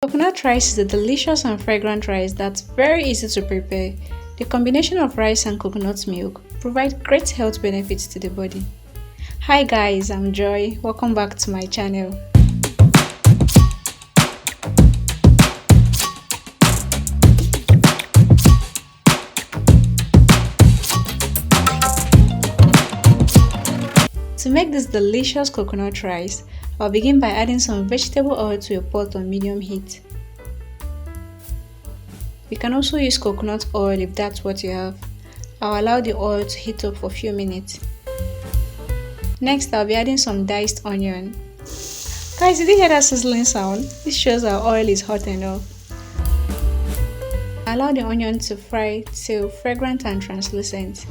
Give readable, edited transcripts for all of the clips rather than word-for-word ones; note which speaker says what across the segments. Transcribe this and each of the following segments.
Speaker 1: Coconut rice is a delicious and fragrant rice that's very easy to prepare. The combination of rice and coconut milk provides great health benefits to the body. Hi guys, I'm Joy. Welcome back to my channel. To make this delicious coconut rice, I'll begin by adding some vegetable oil to a pot on medium heat. You can also use coconut oil if that's what you have. I'll allow the oil to heat up for a few minutes. Next, I'll be adding some diced onion. Guys, did you hear that sizzling sound? This shows our oil is hot enough. Allow the onion to fry till fragrant and translucent.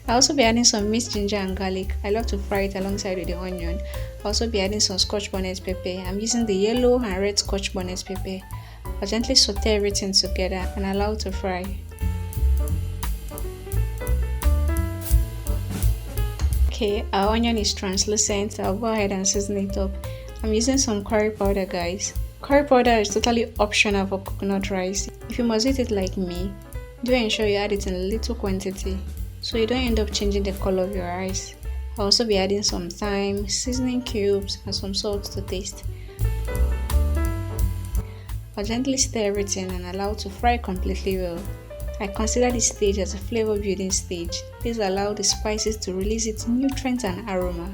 Speaker 1: I'll also be adding some minced ginger and garlic. I love to fry it alongside with the onion. I'll also be adding some Scotch bonnet pepper. I'm using the yellow and red Scotch bonnet pepper. I'll gently saute everything together and allow to fry. Okay, our onion is translucent. I'll go ahead and season it up. I'm using some curry powder, guys. Curry powder is totally optional for coconut rice. If you must eat it like me, do ensure you add it in a little quantity, so you don't end up changing the color of your rice. I'll also be adding some thyme, seasoning cubes, and some salt to taste. I'll gently stir everything and allow to fry completely well. I consider this stage as a flavor building stage. This allows the spices to release its nutrients and aroma.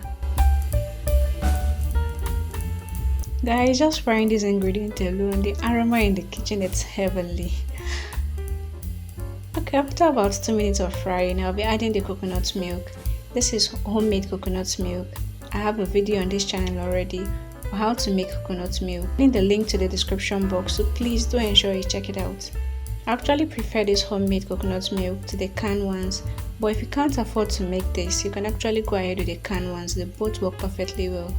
Speaker 1: Guys, just frying this ingredient alone, the aroma in the kitchen is heavenly. Okay, after about 2 minutes of frying, I'll be adding the coconut milk. This is homemade coconut milk. I have a video on this channel already on how to make coconut milk. I'll leave the link to the description box, so please do ensure you check it out. I actually prefer this homemade coconut milk to the canned ones, but if you can't afford to make this, you can actually go ahead with the canned ones. They both work perfectly well.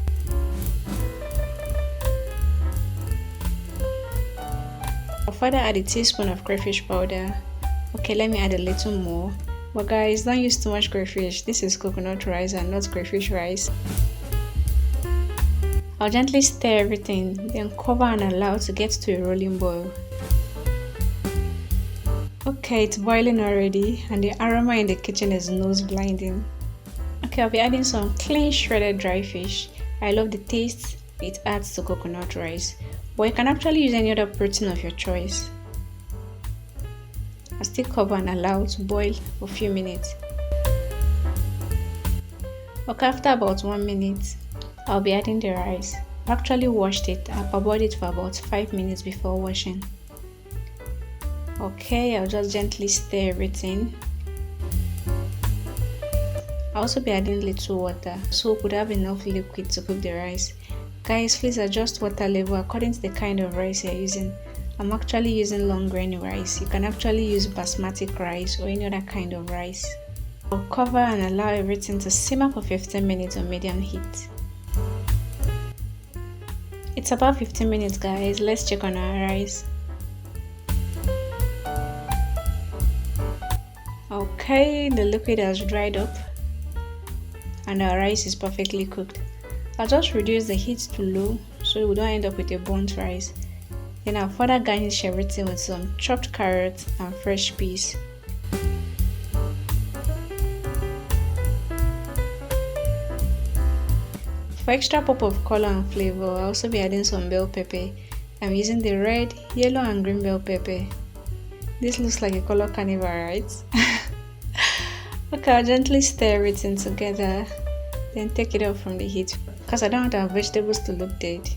Speaker 1: I'll further add a teaspoon of crayfish powder. Okay, let me add a little more. But guys, don't use too much crayfish. This is coconut rice and not crayfish rice. I'll gently stir everything, then cover and allow to get to a rolling boil. Okay, it's boiling already and the aroma in the kitchen is nose blinding. Okay, I'll be adding some clean shredded dry fish. I love the taste it adds to coconut rice, but you can actually use any other protein of your choice. I'll still cover and allow to boil for a few minutes. Okay, after about 1 minute, I'll be adding the rice. I actually washed it. I parboiled it for about 5 minutes before washing. Okay, I'll just gently stir everything. I'll also be adding little water so we could have enough liquid to cook the rice. Guys, please adjust water level according to the kind of rice you're using. I'm actually using long grain rice. You can actually use basmati rice or any other kind of rice. I'll cover and allow everything to simmer for 15 minutes on medium heat. It's about 15 minutes, guys. Let's check on our rice. Okay, the liquid has dried up and our rice is perfectly cooked. I'll just reduce the heat to low so we don't end up with a burnt rice. Then I'll further garnish everything with some chopped carrots and fresh peas. For extra pop of color and flavor, I'll also be adding some bell pepper. I'm using the red, yellow and green bell pepper. This looks like a color carnival, right? Okay, I'll gently stir everything together, then take it off from the heat because I don't want our vegetables to look dead.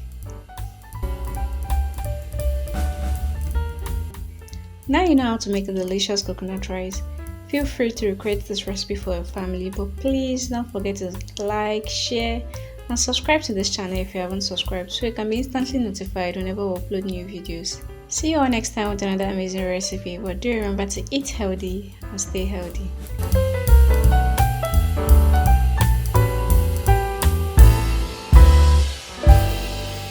Speaker 1: Now you know how to make a delicious coconut rice. Feel free to recreate this recipe for your family, but please don't forget to like, share and subscribe to this channel if you haven't subscribed so you can be instantly notified whenever we upload new videos. See you all next time with another amazing recipe, but do remember to eat healthy and stay healthy.